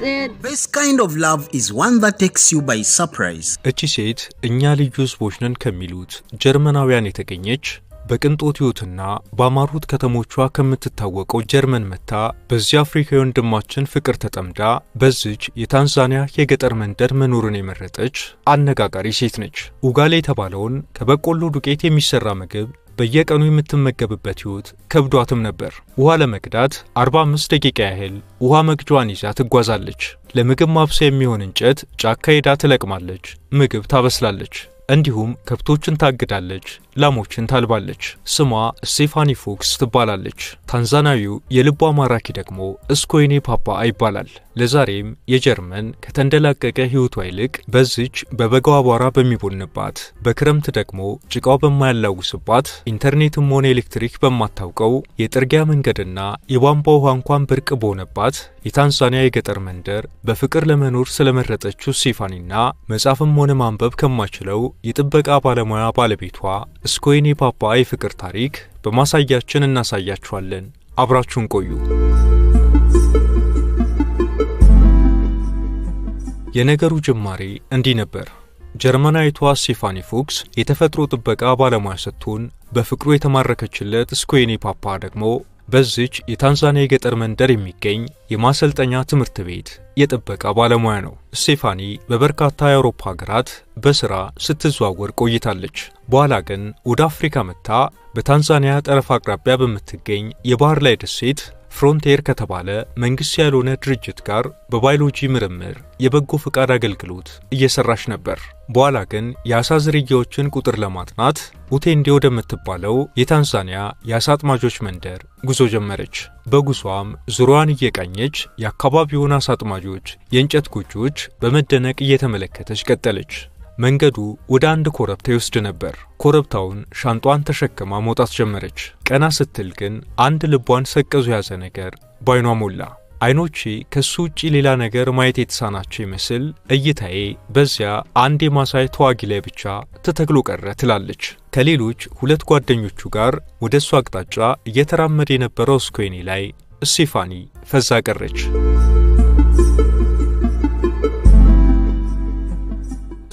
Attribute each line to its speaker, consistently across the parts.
Speaker 1: it.
Speaker 2: This kind of love is one that takes you by surprise.
Speaker 3: እቺ ሴት እኛ ልዩ ህዝቦች ነን ከሚሉት ጀርመናውያን የተገኘች በቅንጦት ህይወትና ባማሩት ከተሞቿ ከምትታወቀው ጀርመን መታ በዚህ አፍሪካዊ ወንድማችን ፍቅር ተጠምዳ በዚች የታንዛኒያ የገጠር መንደር መኖርን የመረጠች አነጋጋሪ ሴት ነች። ኡጋሌ የተባለውን ከበቆሎ ዱቄት የሚሰራ ምግብ በየቀኑ የምትመገብበት ህይወት ከብዷትም ነበር። ውሃ ለመቅዳት 45 ደቂቃ ያህል ውሃ መቅጃዋን ይዛ ትጓዛለች። ለምግብ ማብሰያ የሚሆን እንጨት ጫካ ሄዳ ትለቅማለች፣ ምግብ ታበስላለች፣ እንዲሁም ከብቶችን ታግዳለች፣ ላሞችን ታልባለች። ስሟ ስቴፋኒ ፎክስ ትባላለች። ታንዛኒያዊው የልቧ ማራኪ ደግሞ ስኮይኔ ፓፓ ይባላል። ለዛሬም የጀርመን ከተንደላቀቀ ህይወቷ ይልቅ በዚች በበጋው አቧራ በሚቦንባት በክረምት ደግሞ ጭቃው በማያላውስባት ኢንተርኔትም ሆነ ኤሌክትሪክ በማታውቀው የጥርጊያ መንገድና የቧንቧ ውሃ እንኳን ብርቅ በሆነባት የታንዛኒያ የገጠር መንደር በፍቅር ለመኖር ስለመረጠችው ስቴፋኒና መጻፍም ሆነ ማንበብ ከማይችለው የጥበቃ ባለሙያ ባለቤቷ ስኮይኔ ፓፓ የፍቅር ታሪክ በማሳያችን እናሳያችኋለን። አብራችሁን ቆዩ። የነገሩ ጅማሬ እንዲህ ነበር። ጀርመናዊቷ ስቴፋኒ ፎክስ የተፈጥሮ ጥበቃ ባለሙያ ስትሆን በፍቅሩ የተማረከችለት ስኮይኔ ፓፓ ደግሞ በዚች የታንዛኒያ የገጠር መንደር የሚገኝ የማሰልጠኛ ትምህርት ቤት የጥበቃ ባለሙያ ነው። ስቴፋኒ በበርካታ የአውሮፓ ሀገራት በስራ ስትዘዋወር ቆይታለች። በኋላ ግን ወደ አፍሪካ መጥታ በታንዛኒያ ጠረፍ አቅራቢያ በምትገኝ የባህር ላይ ደሴት ፍሮንቲር ከተባለ መንግስት ያልሆነ ድርጅት ጋር በባዮሎጂ ምርምር የበጎ ፍቃድ አገልግሎት እየሰራች ነበር። በኋላ ግን የአሳ ዝርያዎችን ቁጥር ለማጥናት ኡቴንዴ ወደምትባለው የታንዛኒያ የአሳ አጥማጆች መንደር ጉዞ ጀመረች። በጉዟም ዙሪያዋን እየቃኘች የአካባቢውን አሳ አጥማጆች የእንጨት ጎጆዎች በመደነቅ እየተመለከተች ቀጠለች። መንገዱ ወደ አንድ ኮረብታ ይወስድ ነበር። ኮረብታውን ሻንጧን ተሸክማ መውጣት ጀመረች። ቀና ስትል ግን አንድ ልቧን ሰቀዙ ያዘ ነገር ባይኗ ሞላ። አይኖቼ ከሱ ውጪ ሌላ ነገር ማየት የተሳናቸው ይመስል እይታዬ በዚያ አንድ የማሳይ ተዋጊ ላይ ብቻ ተተክሎ ቀረ ትላለች። ከሌሎች ሁለት ጓደኞቹ ጋር ወደሱ አቅጣጫ እየተራመደ የነበረው ስኮይኔ ላይ ስቴፋኒ ፈዛ ቀረች።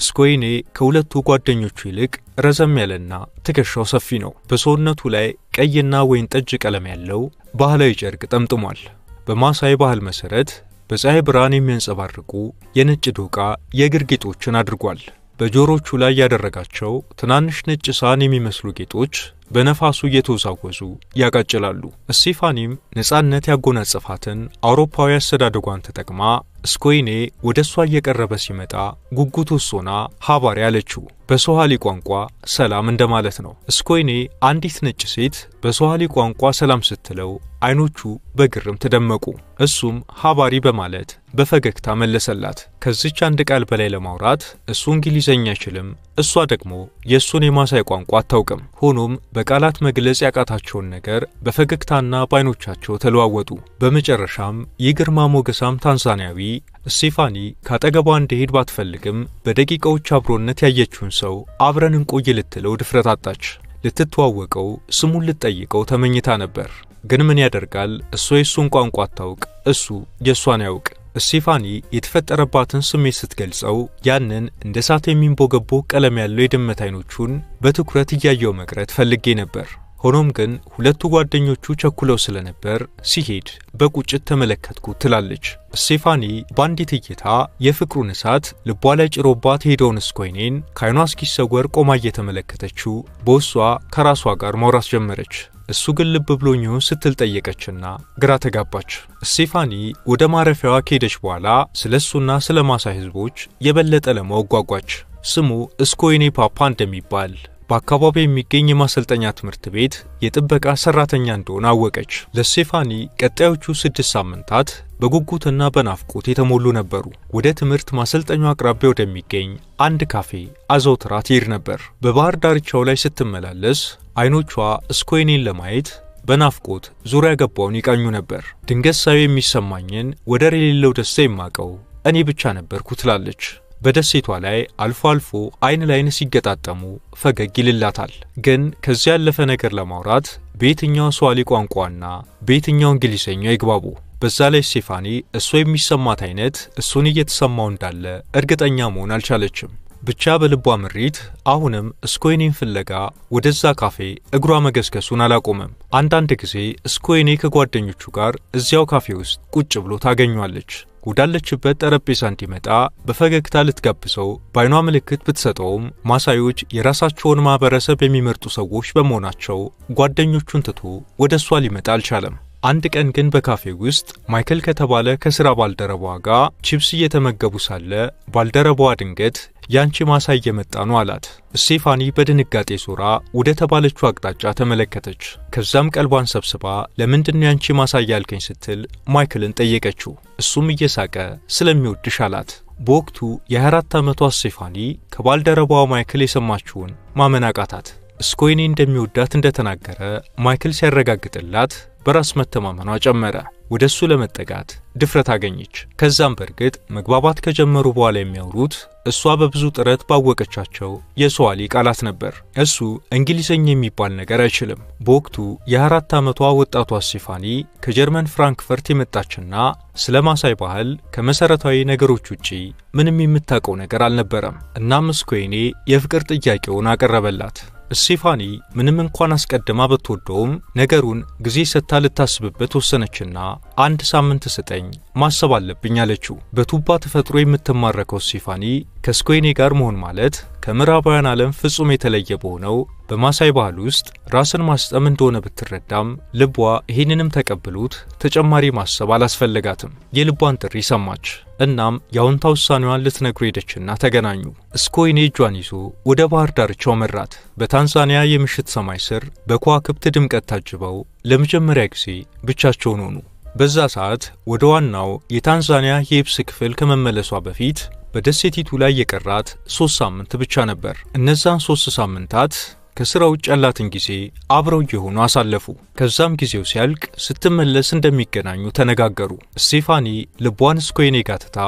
Speaker 3: ስኮይኔ ከሁለቱ ጓደኞቹ ይልቅ ረዘም ያለና ትከሻው ሰፊ ነው። በሰውነቱ ላይ ቀይና ወይን ጠጅ ቀለም ያለው ባህላዊ ጨርቅ ጠምጥሟል። በማሳይ ባህል መሰረት በፀሐይ ብርሃን የሚያንጸባርቁ የነጭ ዶቃ የእግር ጌጦችን አድርጓል። በጆሮቹ ላይ ያደረጋቸው ትናንሽ ነጭ ሳህን የሚመስሉ ጌጦች በነፋሱ እየተወዛወዙ ያቃጭላሉ። ስቴፋኒም ነፃነት ያጎናጸፋትን አውሮፓዊ አስተዳደጓን ተጠቅማ ስኮይኔ ወደሷ እየቀረበ ሲመጣ ጉጉት ወሶና ሀባሪ አለችው። በሶሃሊ ቋንቋ ሰላም እንደማለት ነው። ስኮይኔ አንዲት ነጭ ሴት በሶሃሊ ቋንቋ ሰላም ስትለው አይኖቹ በግርም ተደመቁ። እሱም ሀባሪ በማለት በፈገግታ መለሰላት። ከዚች አንድ ቃል በላይ ለማውራት እሱ እንግሊዘኛ አይችልም፣ እሷ ደግሞ የሱን የማሳይ ቋንቋ አታውቅም። ሆኖም በቃላት መግለጽ ያቃታቸውን ነገር በፈገግታና ባይኖቻቸው ተለዋወጡ። በመጨረሻም የግርማ ሞገሳም ታንዛኒያዊ ስቴፋኒ ካጠገቧ እንዲሄድ ባትፈልግም በደቂቃዎች አብሮነት ያየችውን ሰው አብረን እንቆይ ልትለው ድፍረት አጣች። ልትተዋወቀው ስሙን ልትጠይቀው ተመኝታ ነበር። ግን ምን ያደርጋል፣ እሷ የሱን ቋንቋ አታውቅ፣ እሱ የሷን ያውቅ። ስቴፋኒ የተፈጠረባትን ስሜት ስትገልጸው ያንን እንደ እሳት የሚንቦገቦግ ቀለም ያለው የድመት አይኖቹን በትኩረት እያየው መቅረት ፈልጌ ነበር። ሆኖም ግን ሁለቱ ጓደኞቹ ቸኩለው ስለነበር ሲሄድ በቁጭት ተመለከትኩት ትላለች። ስቴፋኒ ባንዲት እይታ የፍቅሩን እሳት ልቧ ላይ ጭሮባት ሄደውን ስኮይኔን ከአይኗ እስኪሰወር ቆማ እየተመለከተችው በውሷ ከራሷ ጋር ማውራት ጀመረች። እሱ ግን ልብ ብሎኝ ስትል ጠየቀችና ግራ ተጋባች። ስቴፋኒ ወደ ማረፊያዋ ከሄደች በኋላ ስለሱና ስለማሳይ ህዝቦች የበለጠ ለማወቅ ጓጓች። ስሙ ስኮይኔ ፓፓ እንደሚባል በአካባቢው የሚገኝ የማሰልጠኛ ትምህርት ቤት የጥበቃ ሰራተኛ እንደሆነ አወቀች። ለስቴፋኒ ቀጣዮቹ 6 ሳምንታት በጉጉትና በናፍቆት የተሞሉ ነበሩ። ወደ ትምህርት ማሰልጠኛው አቅራቢያ ወደሚገኝ አንድ ካፌ አዘውትራ ትሄድ ነበር። በባህር ዳርቻው ላይ ስትመላለስ አይኖቿ ስኮይኔን ለማየት በናፍቆት ዙሪያ ገባውን ይቃኙ ነበር። ድንገት ሳይ የሚሰማኝን ወደር የሌለው ደስታ የማቀው እኔ ብቻ ነበርኩ ትላለች። በደሴቷ ላይ አልፎ አልፎ አይን ላይን ሲገጣጠሙ ፈገግ ይልላታል። ግን ከዚያ ያለፈ ነገር ለማውራት በየትኛው ሷሊ ቋንቋና በየትኛው እንግሊዘኛ ይግባቡ በዛ ላይ ስቴፋኒ እሱ የሚሰማት አይነት እሱን እየተሰማው እንዳለ እርግጠኛ መሆን አልቻለችም። ብቻ በልቧ ምሪት አሁንም ስኮይኔን ፍለጋ ወደዛ ካፌ እግሯ መገስገሱን አላቆመም። አንዳንድ ጊዜ ስኮይኔ ከጓደኞቹ ጋር እዚያው ካፌ ውስጥ ቁጭ ብሎ ታገኛለች። ወዳለችበት ጠረጴዛ እንዲመጣ በፈገግታ ልትጋብዘው ባይኗ ምልክት ብትሰጠውም ማሳዮች የራሳቸውን ማህበረሰብ የሚመርጡ ሰዎች በመሆናቸው ጓደኞቹን ትቶ ወደሷ ሊመጣ አልቻለም። አንድ ቀን ግን በካፌ ውስጥ ማይክል ከተባለ ከሥራ ባልደረባዋ ጋር ቺፕስ እየተመገቡ ሳለ ባልደረባዋ ድንገት ያንቺ ማሳይ እየመጣ ነው አላት። ስቴፋኒ በድንጋጤ ዞራ ወደ ተባለችው አቅጣጫ ተመለከተች። ከዛም ቀልቧን ሰብስባ ለምንድነው ያንቺ ማሳይ ያልከኝ ስትል ማይክልን ጠየቀችው። እሱም እየሳቀ ስለሚወድሽ አላት። በወቅቱ የ24 ዓመቷ ስቴፋኒ ከባልደረባዋ ማይክል የሰማችውን ማመን አቃታት። ስኮይኔ እንደሚወዳት እንደተናገረ ማይክል ሲያረጋግጥላት በራስ መተማመኗ ጨመረ። ወደሱ ለመጠጋት ድፍረት አገኘች። ከዛም በርግጥ መግባባት ከጀመሩ በኋላ የሚያወሩት እሷ በብዙ ጥረት ባወቀቻቸው የስዋሂሊ ቃላት ነበር። እሱ እንግሊዘኛ የሚባል ነገር አይችልም። በወቅቱ የ24 ዓመቷ ወጣቷ ስቴፋኒ ከጀርመን ፍራንክፈርት የመጣችና ስለ ማሳይ ባህል ከመሰረታዊ ነገሮች ውጪ ምንም የምታውቀው ነገር አልነበረም። እናም ስኮይኔ የፍቅር ጥያቄውን አቀረበላት። ስቴፋኒ ምንም እንኳን አስቀድማ በትወደውም ነገሩን ጊዜ ሰጥታ ልታስብበት ወሰነችና አንድ ሳምንት ስጠኝ ማሰብ አለብኝ አለችው። በቱባ ተፈጥሮ የምትማረከው ስቴፋኒ ከስኮይኔ ጋር መሆን ማለት ከምዕራባውያን ዓለም ፍጹም የተለየ በሆነው በማሳይ ባህል ውስጥ ራስን ማስጠም እንደሆነ ብትረዳም ልቧ ይህንንም ተቀብሎት ተጨማሪ ማሰብ አላስፈለጋትም። የልቧን ጥሪ ሰማች። እናም ያውንታ ውሳኔዋን ልትነግሩ ሄደችና ተገናኙ። ስኮይኔ እጇን ይዞ ወደ ባህር ዳርቻው መራት። በታንዛኒያ የምሽት ሰማይ ስር በከዋክብት ድምቀት ታጅበው ለመጀመሪያ ጊዜ ብቻቸውን ሆኑ። በዛ ሰዓት ወደ ዋናው የታንዛኒያ የየብስ ክፍል ከመመለሷ በፊት በደሴቲቱ ላይ የቀራት 3 ሳምንት ብቻ ነበር። እነዛን 3 ሳምንታት ከስራ ውጭ ያላትን ጊዜ አብረው የሆኑ አሳለፉ። ከዛም ጊዜው ሲያልቅ ስትመለስ እንደሚገናኙ ተነጋገሩ። ስቴፋኒ ልቧን ስኮይኔ ጋር ትታ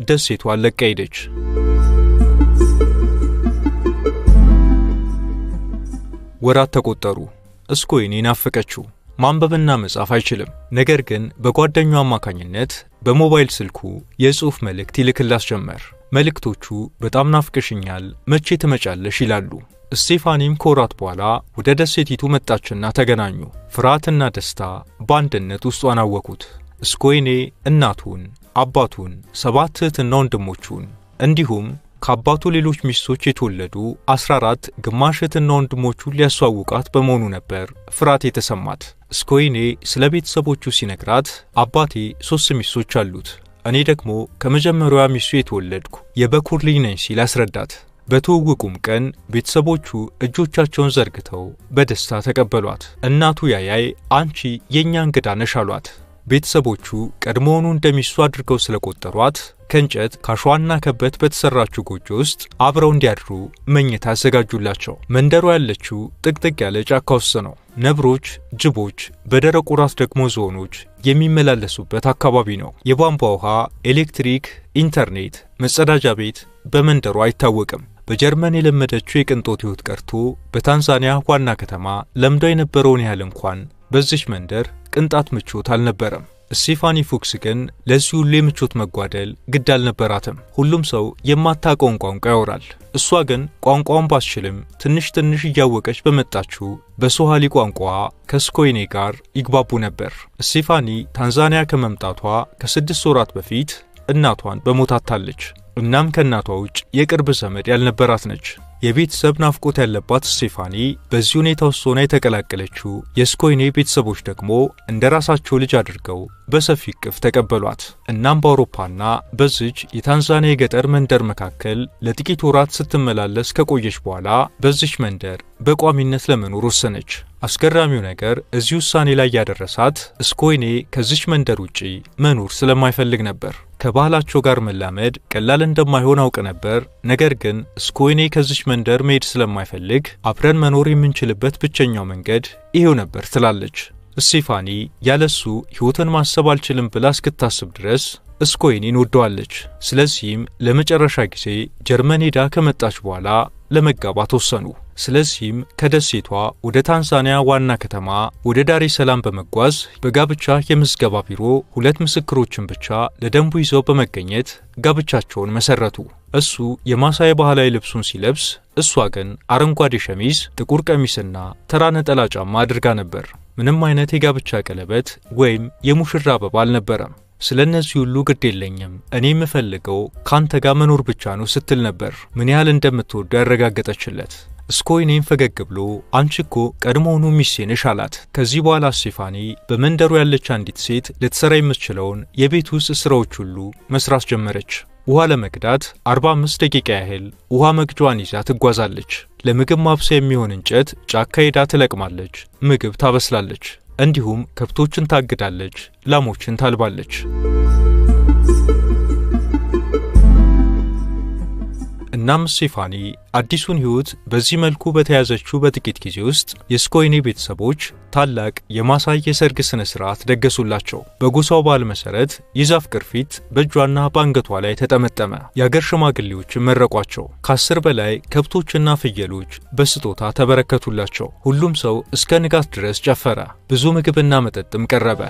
Speaker 3: ደሴቷን ለቃ ሄደች። ወራት ተቆጠሩ። ስኮይኔ ናፈቀችው። ማንበብና መጻፍ አይችልም። ነገር ግን በጓደኛው አማካኝነት በሞባይል ስልኩ የጽሑፍ መልእክት ይልክላት ጀመር። መልእክቶቹ በጣም ናፍቀሽኛል፣ መቼ ትመጫለሽ ይላሉ። ስቴፋኒም ከወራት በኋላ ወደ ደሴቲቱ መጣችና ተገናኙ። ፍርሃትና ደስታ በአንድነት ውስጧን አወኩት። ስኮይኔ እናቱን፣ አባቱን፣ 7 እህትና ወንድሞቹን እንዲሁም ከአባቱ ሌሎች ሚስቶች የተወለዱ 14 ግማሽ እህትና ወንድሞቹን ሊያስተዋውቃት በመሆኑ ነበር ፍርሃት የተሰማት። ስኮይኔ ስለ ቤተሰቦቹ ሲነግራት አባቴ 3 ሚስቶች አሉት፣ እኔ ደግሞ ከመጀመሪያዋ ሚስቱ የተወለድኩ የበኩር ልጅ ነኝ ሲል አስረዳት። በትውውቁም ቀን ቤተሰቦቹ እጆቻቸውን ዘርግተው በደስታ ተቀበሏት። እናቱ ያያይ አንቺ የኛ እንግዳ ነሽ አሏት። ቤተሰቦቹ ቀድሞውኑ እንደሚስቱ አድርገው ስለቆጠሯት ከእንጨት ካሸዋና ከበት በተሰራችው ጎጆ ውስጥ አብረው እንዲያድሩ መኝታ አዘጋጁላቸው። መንደሯ ያለችው ጥቅጥቅ ያለ ጫካ ውስጥ ነው። ነብሮች፣ ጅቦች፣ በደረቁ ራስ ደግሞ ዝሆኖች የሚመላለሱበት አካባቢ ነው። የቧንቧ ውሃ፣ ኤሌክትሪክ፣ ኢንተርኔት፣ መጸዳጃ ቤት በመንደሯ አይታወቅም። በጀርመን የለመደችው የቅንጦት ሕይወት ቀርቶ በታንዛኒያ ዋና ከተማ ለምዳ የነበረውን ያህል እንኳን በዚች መንደር ቅንጣት ምቾት አልነበረም። ስቴፋኒ ፉክስ ግን ለዚህ ሁሉ የምቾት መጓደል ግድ አልነበራትም። ሁሉም ሰው የማታውቀውን ቋንቋ ያወራል። እሷ ግን ቋንቋውን ባስችልም ትንሽ ትንሽ እያወቀች በመጣችው በስዋሂሊ ቋንቋ ከስኮይኔ ጋር ይግባቡ ነበር። ስቴፋኒ ታንዛኒያ ከመምጣቷ ከ6 ወራት በፊት እናቷን በሞት አጥታለች። እናም ከእናቷ ውጭ የቅርብ ዘመድ ያልነበራት ነች። የቤተሰብ ናፍቆት ያለባት ስቴፋኒ በዚህ ሁኔታ ውስጥ ሆና የተቀላቀለችው የስኮይኔ ቤተሰቦች ደግሞ እንደራሳቸው ልጅ አድርገው በሰፊ እቅፍ ተቀበሏት። እናም በአውሮፓና በዚች የታንዛኒያ የገጠር መንደር መካከል ለጥቂት ወራት ስትመላለስ ከቆየች በኋላ በዚች መንደር በቋሚነት ለመኖር ወሰነች። አስገራሚው ነገር እዚህ ውሳኔ ላይ ያደረሳት ስኮይኔ ከዚች መንደር ውጪ መኖር ስለማይፈልግ ነበር። ከባህላቸው ጋር መላመድ ቀላል እንደማይሆን አውቅ ነበር። ነገር ግን ስኮይኔ ከዚች መንደር መሄድ ስለማይፈልግ አብረን መኖር የምንችልበት ብቸኛው መንገድ ይሄው ነበር ትላለች። ስቴፋኒ ያለሱ ሕይወትን ማሰብ አልችልም ብላ እስክታስብ ድረስ ስኮይኔን ወደዋለች። ስለዚህም ለመጨረሻ ጊዜ ጀርመን ሄዳ ከመጣች በኋላ ለመጋባት ወሰኑ። ስለዚህም ከደሴቷ ወደ ታንዛኒያ ዋና ከተማ ወደ ዳሬ ሰላም በመጓዝ በጋብቻ የምዝገባ ቢሮ 2 ምስክሮችን ብቻ ለደንቡ ይዘው በመገኘት ጋብቻቸውን መሰረቱ። እሱ የማሳይ ባህላዊ ልብሱን ሲለብስ፣ እሷ ግን አረንጓዴ ሸሚዝ፣ ጥቁር ቀሚስና ተራ ነጠላ ጫማ አድርጋ ነበር። ምንም አይነት የጋብቻ ቀለበት ወይም የሙሽራ አበባ አልነበረም። ስለነዚህ ሁሉ ግድ የለኝም፣ እኔ የምፈልገው ካንተ ጋር መኖር ብቻ ነው ስትል ነበር ምን ያህል እንደምትወደው ያረጋገጠችለት። ስኮይኔም ፈገግ ብሎ አንቺ እኮ ቀድሞውኑ ሚስቴ ነሽ አላት። ከዚህ በኋላ ስቴፋኒ በመንደሩ ያለች አንዲት ሴት ልትሰራ የምትችለውን የቤት ውስጥ ስራዎች ሁሉ መስራት ጀመረች። ውሃ ለመቅዳት 45 ደቂቃ ያህል ውሃ መቅጃዋን ይዛ ትጓዛለች። ለምግብ ማብሰያ የሚሆን እንጨት ጫካ ሄዳ ትለቅማለች፣ ምግብ ታበስላለች፣ እንዲሁም ከብቶችን ታግዳለች፣ ላሞችን ታልባለች። እናም ስቴፋኒ አዲሱን ህይወት በዚህ መልኩ በተያዘችው በጥቂት ጊዜ ውስጥ የስኮይኔ ቤተሰቦች ታላቅ የማሳይ የሰርግ ስነ ስርዓት ደገሱላቸው። በጎሳው ባህል መሰረት የዛፍ ቅርፊት በእጇና በአንገቷ ላይ ተጠመጠመ። የአገር ሽማግሌዎችን መረቋቸው። ከ10 በላይ ከብቶችና ፍየሎች በስጦታ ተበረከቱላቸው። ሁሉም ሰው እስከ ንጋት ድረስ ጨፈረ። ብዙ ምግብና መጠጥም ቀረበ።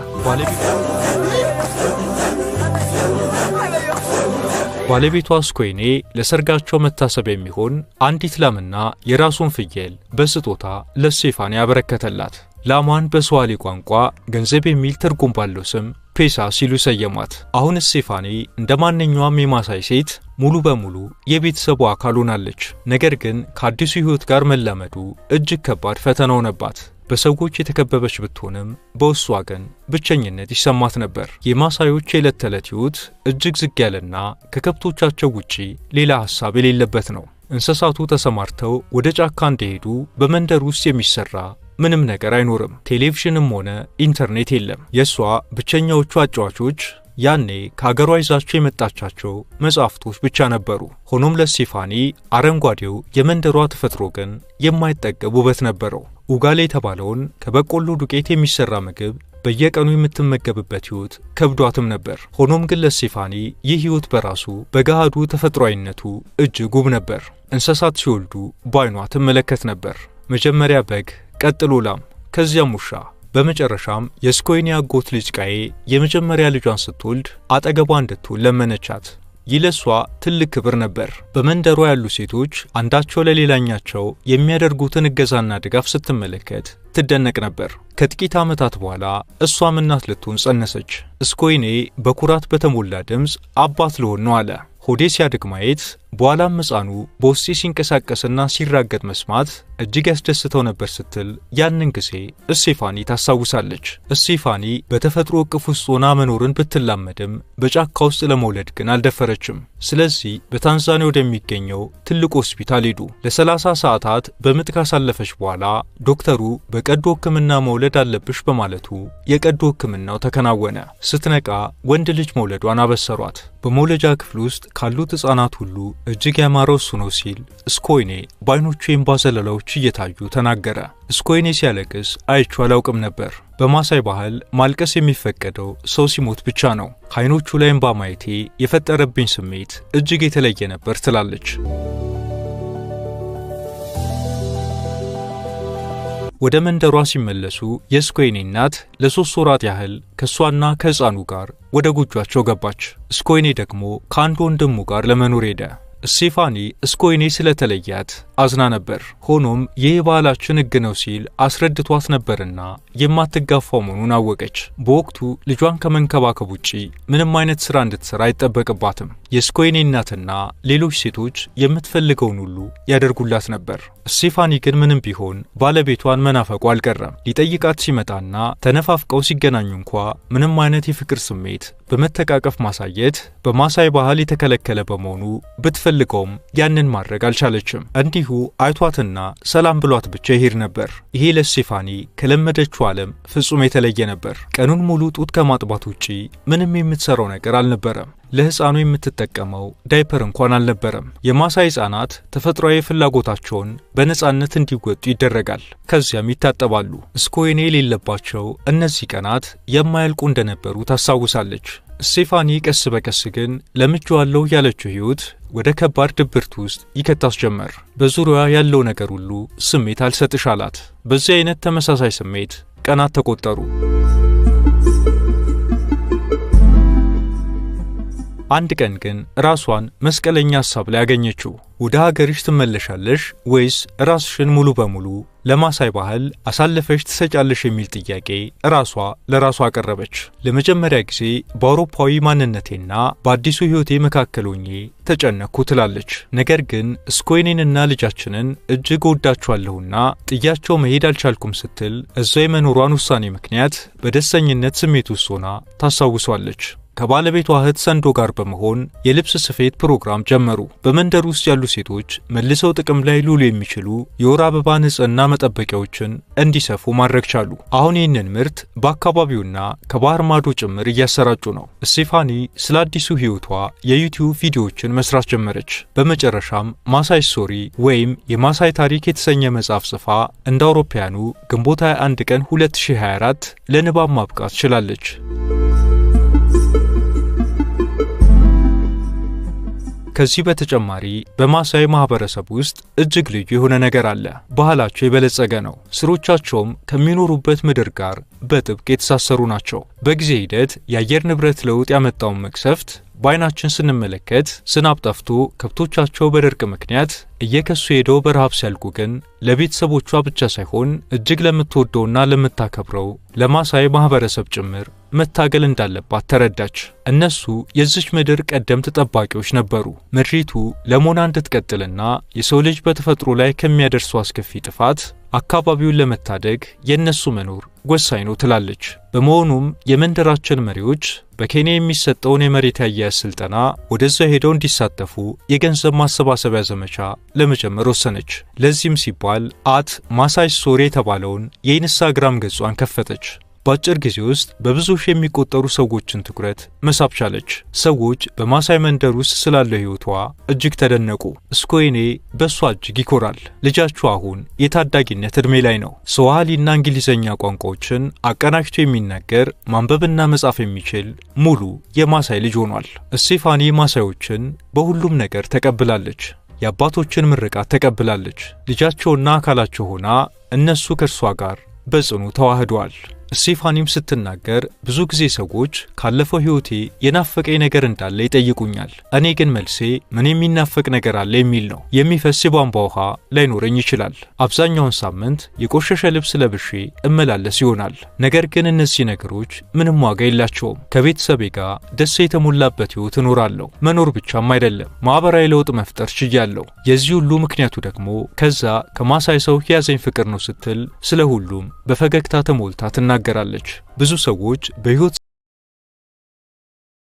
Speaker 3: ባለቤቷ ስኮይኔ ለሰርጋቸው መታሰቢያ የሚሆን አንዲት ላምና የራሱን ፍየል በስጦታ ለስቴፋኒ ያበረከተላት። ላሟን በስዋሂሊ ቋንቋ ገንዘብ የሚል ትርጉም ባለው ስም ፔሳ ሲሉ ሰየሟት። አሁን ስቴፋኒ እንደማንኛውም የማሳይ ሴት ሙሉ በሙሉ የቤተሰቡ አካል ሆናለች። ነገር ግን ከአዲሱ ህይወት ጋር መላመዱ እጅግ ከባድ ፈተና ሆነባት። በሰዎች የተከበበች ብትሆንም በውስጧ ግን ብቸኝነት ይሰማት ነበር። የማሳዮች የዕለት ተዕለት ህይወት እጅግ ዝግ ያለና ከከብቶቻቸው ውጪ ሌላ ሐሳብ የሌለበት ነው። እንስሳቱ ተሰማርተው ወደ ጫካ እንደሄዱ በመንደር ውስጥ የሚሰራ ምንም ነገር አይኖርም። ቴሌቪዥንም ሆነ ኢንተርኔት የለም። የሷ ብቸኛዎቹ አጫዋቾች ያኔ ከሀገሯ ይዛቸው የመጣቻቸው መጻሕፍቶች ብቻ ነበሩ። ሆኖም ለስቴፋኒ አረንጓዴው የመንደሯ ተፈጥሮ ግን የማይጠገብ ውበት ነበረው። ኡጋሌ የተባለውን ከበቆሎ ዱቄት የሚሰራ ምግብ በየቀኑ የምትመገብበት ህይወት ከብዷትም ነበር። ሆኖም ግን ለስቴፋኒ ይህ ህይወት በራሱ በገሃዱ ተፈጥሯዊነቱ እጅግ ውብ ነበር። እንስሳት ሲወልዱ በዓይኗ ትመለከት ነበር። መጀመሪያ በግ፣ ቀጥሎ ላም፣ ከዚያም ውሻ። በመጨረሻም የስኮይኔ አጎት ልጅ ቃዬ የመጀመሪያ ልጇን ስትወልድ አጠገቧ እንድትውል ለመነቻት። ይለሷ ትልቅ ክብር ነበር። በመንደሯ ያሉ ሴቶች አንዳቸው ለሌላኛቸው የሚያደርጉትን እገዛና ድጋፍ ስትመለከት ትደነቅ ነበር። ከጥቂት ዓመታት በኋላ እሷም እናት ልትሆን ጸነሰች። ስኮይኔ በኩራት በተሞላ ድምፅ አባት ልሆን ነው አለ። ሆዴ ሲያድግ ማየት፣ በኋላም ሕፃኑ በውስጤ ሲንቀሳቀስና ሲራገጥ መስማት እጅግ ያስደስተው ነበር ስትል ያንን ጊዜ ስቴፋኒ ታስታውሳለች። ስቴፋኒ በተፈጥሮ እቅፍ ውስጥ ሆና መኖርን ብትላመድም በጫካ ውስጥ ለመውለድ ግን አልደፈረችም። ስለዚህ በታንዛኒያ ወደሚገኘው ትልቁ ሆስፒታል ሄዱ። ለ30 ሰዓታት በምጥ ካሳለፈች በኋላ ዶክተሩ በቀዶ ሕክምና መውለድ አለብሽ በማለቱ የቀዶ ሕክምናው ተከናወነ። ስትነቃ ወንድ ልጅ መውለዷን አበሰሯት። በመውለጃ ክፍል ውስጥ ካሉት ሕፃናት ሁሉ እጅግ ያማረው እሱ ነው ሲል ስኮይኔ በዓይኖቹ የእንባ ዘለላዎች እየታዩ ተናገረ። ስኮይኔ ሲያለቅስ አይቼው አላውቅም ነበር። በማሳይ ባህል ማልቀስ የሚፈቀደው ሰው ሲሞት ብቻ ነው። ከዓይኖቹ ላይ እንባ ማየቴ የፈጠረብኝ ስሜት እጅግ የተለየ ነበር ትላለች። ወደ መንደሯ ሲመለሱ የስኮይኔ እናት ለ3 ወራት ያህል ከሷና ከሕፃኑ ጋር ወደ ጎጇቸው ገባች። ስኮይኔ ደግሞ ከአንድ ወንድሙ ጋር ለመኖር ሄደ። ስቴፋኒ ስኮይኔ ስለተለያት አዝና ነበር። ሆኖም ይህ ባህላችን ሕግ ነው ሲል አስረድቷት ነበርና የማትጋፋው መሆኑን አወቀች። በወቅቱ ልጇን ከመንከባከብ ውጪ ምንም አይነት ሥራ እንድትሰራ አይጠበቅባትም። የስኮይኔ እናትና ሌሎች ሴቶች የምትፈልገውን ሁሉ ያደርጉላት ነበር። ስቴፋኒ ግን ምንም ቢሆን ባለቤቷን መናፈቁ አልቀረም። ሊጠይቃት ሲመጣና ተነፋፍቀው ሲገናኙ እንኳ ምንም አይነት የፍቅር ስሜት በመተቃቀፍ ማሳየት በማሳይ ባህል የተከለከለ በመሆኑ ብትፈልገውም ያንን ማድረግ አልቻለችም። እንዲሁ አይቷትና ሰላም ብሏት ብቻ ይሄድ ነበር። ይሄ ለስቴፋኒ ከለመደችው ዓለም ፍጹም የተለየ ነበር። ቀኑን ሙሉ ጡት ከማጥባት ውጪ ምንም የምትሰራው ነገር አልነበረም። ለሕፃኑ የምትጠቀመው ዳይፐር እንኳን አልነበረም። የማሳይ ሕፃናት ተፈጥሯዊ ፍላጎታቸውን በነጻነት እንዲወጡ ይደረጋል። ከዚያም ይታጠባሉ። ስኮይኔ የሌለባቸው እነዚህ ቀናት የማያልቁ እንደነበሩ ታስታውሳለች። ስቴፋኒ ቀስ በቀስ ግን ለምጄዋለሁ ያለችው ህይወት ወደ ከባድ ድብርት ውስጥ ይከታስ ጀመር። በዙሪያዋ ያለው ነገር ሁሉ ስሜት አልሰጥሽ አላት። በዚህ አይነት ተመሳሳይ ስሜት ቀናት ተቆጠሩ። አንድ ቀን ግን ራሷን መስቀለኛ ሐሳብ ላይ ያገኘችው። ወደ ሀገርሽ ትመለሻለሽ ወይስ ራስሽን ሙሉ በሙሉ ለማሳይ ባህል አሳልፈሽ ትሰጫለሽ የሚል ጥያቄ ራሷ ለራሷ አቀረበች። ለመጀመሪያ ጊዜ በአውሮፓዊ ማንነቴና በአዲሱ ህይወቴ መካከል ሆኜ ተጨነቅኩ ትላለች። ነገር ግን ስኮይኔንና ልጃችንን እጅግ ወዳቸዋለሁና ጥያቸው መሄድ አልቻልኩም ስትል እዛው የመኖሯን ውሳኔ ምክንያት በደስተኝነት ስሜት ውስጥ ሆና ታስታውሷለች። ከባለቤቷ እህት ሰንዶ ጋር በመሆን የልብስ ስፌት ፕሮግራም ጀመሩ። በመንደር ውስጥ ያሉ ሴቶች መልሰው ጥቅም ላይ ሊውሉ የሚችሉ የወር አበባ ንጽህና መጠበቂያዎችን እንዲሰፉ ማድረግ ቻሉ። አሁን ይህንን ምርት በአካባቢውና ከባህር ማዶ ጭምር እያሰራጩ ነው። ስቴፋኒ ስለ አዲሱ ህይወቷ የዩቲዩብ ቪዲዮዎችን መስራት ጀመረች። በመጨረሻም ማሳይ ስቶሪ ወይም የማሳይ ታሪክ የተሰኘ መጽሐፍ ጽፋ እንደ አውሮፓውያኑ ግንቦት 21 ቀን 2024 ለንባብ ማብቃት ችላለች። ከዚህ በተጨማሪ በማሳይ ማህበረሰብ ውስጥ እጅግ ልዩ የሆነ ነገር አለ። ባህላቸው የበለጸገ ነው። ስሮቻቸውም ከሚኖሩበት ምድር ጋር በጥብቅ የተሳሰሩ ናቸው። በጊዜ ሂደት የአየር ንብረት ለውጥ ያመጣውን መቅሰፍት በአይናችን ስንመለከት ዝናብ ጠፍቶ ከብቶቻቸው በድርቅ ምክንያት እየከሱ ሄደው በረሃብ ሲያልቁ ግን ለቤተሰቦቿ ብቻ ሳይሆን እጅግ ለምትወደውና ለምታከብረው ለማሳይ ማህበረሰብ ጭምር መታገል እንዳለባት ተረዳች። እነሱ የዚች ምድር ቀደምት ጠባቂዎች ነበሩ። ምድሪቱ ለሞና እንድትቀጥልና የሰው ልጅ በተፈጥሮ ላይ ከሚያደርሰው አስከፊ ጥፋት አካባቢውን ለመታደግ የነሱ መኖር ወሳኝ ነው ትላለች። በመሆኑም የመንደራችን መሪዎች በኬንያ የሚሰጠውን የመሬት አያያዝ ስልጠና ወደዛ ሄደው እንዲሳተፉ የገንዘብ ማሰባሰቢያ ዘመቻ ለመጀመር ወሰነች። ለዚህም ሲባል ማሳይ ስቶሪ የተባለውን የኢንስታግራም ገጿን ከፈተች። በአጭር ጊዜ ውስጥ በብዙ ሺህ የሚቆጠሩ ሰዎችን ትኩረት መሳብ ቻለች። ሰዎች በማሳይ መንደር ውስጥ ስላለው ህይወቷ እጅግ ተደነቁ። ስኮይኔ በሷ እጅግ ይኮራል። ልጃቸው አሁን የታዳጊነት እድሜ ላይ ነው። ስዋሂሊና እንግሊዘኛ ቋንቋዎችን አቀናጅቶ የሚናገር ማንበብና መጻፍ የሚችል ሙሉ የማሳይ ልጅ ሆኗል። ስቴፋኒ ማሳዮችን በሁሉም ነገር ተቀብላለች። የአባቶችን ምርቃት ተቀብላለች። ልጃቸውና አካላቸው ሆና እነሱ ከእርሷ ጋር በጽኑ ተዋህደዋል። ስቴፋኒም ስትናገር ብዙ ጊዜ ሰዎች ካለፈው ህይወቴ የናፈቀኝ ነገር እንዳለ ይጠይቁኛል። እኔ ግን መልሴ ምን የሚናፈቅ ነገር አለ የሚል ነው። የሚፈስ የቧንቧ ውሃ ላይኖረኝ ይችላል። አብዛኛውን ሳምንት የቆሸሸ ልብስ ለብሼ እመላለስ ይሆናል። ነገር ግን እነዚህ ነገሮች ምንም ዋጋ የላቸውም። ከቤተሰቤ ጋር ደስ የተሞላበት ህይወት እኖራለሁ። መኖር ብቻም አይደለም፣ ማህበራዊ ለውጥ መፍጠር ችያለሁ። የዚህ ሁሉ ምክንያቱ ደግሞ ከዛ ከማሳይ ሰው ያዘኝ ፍቅር ነው ስትል ስለ ሁሉም በፈገግታ ተሞልታ ትናገራለች። ብዙ ሰዎች በህይወት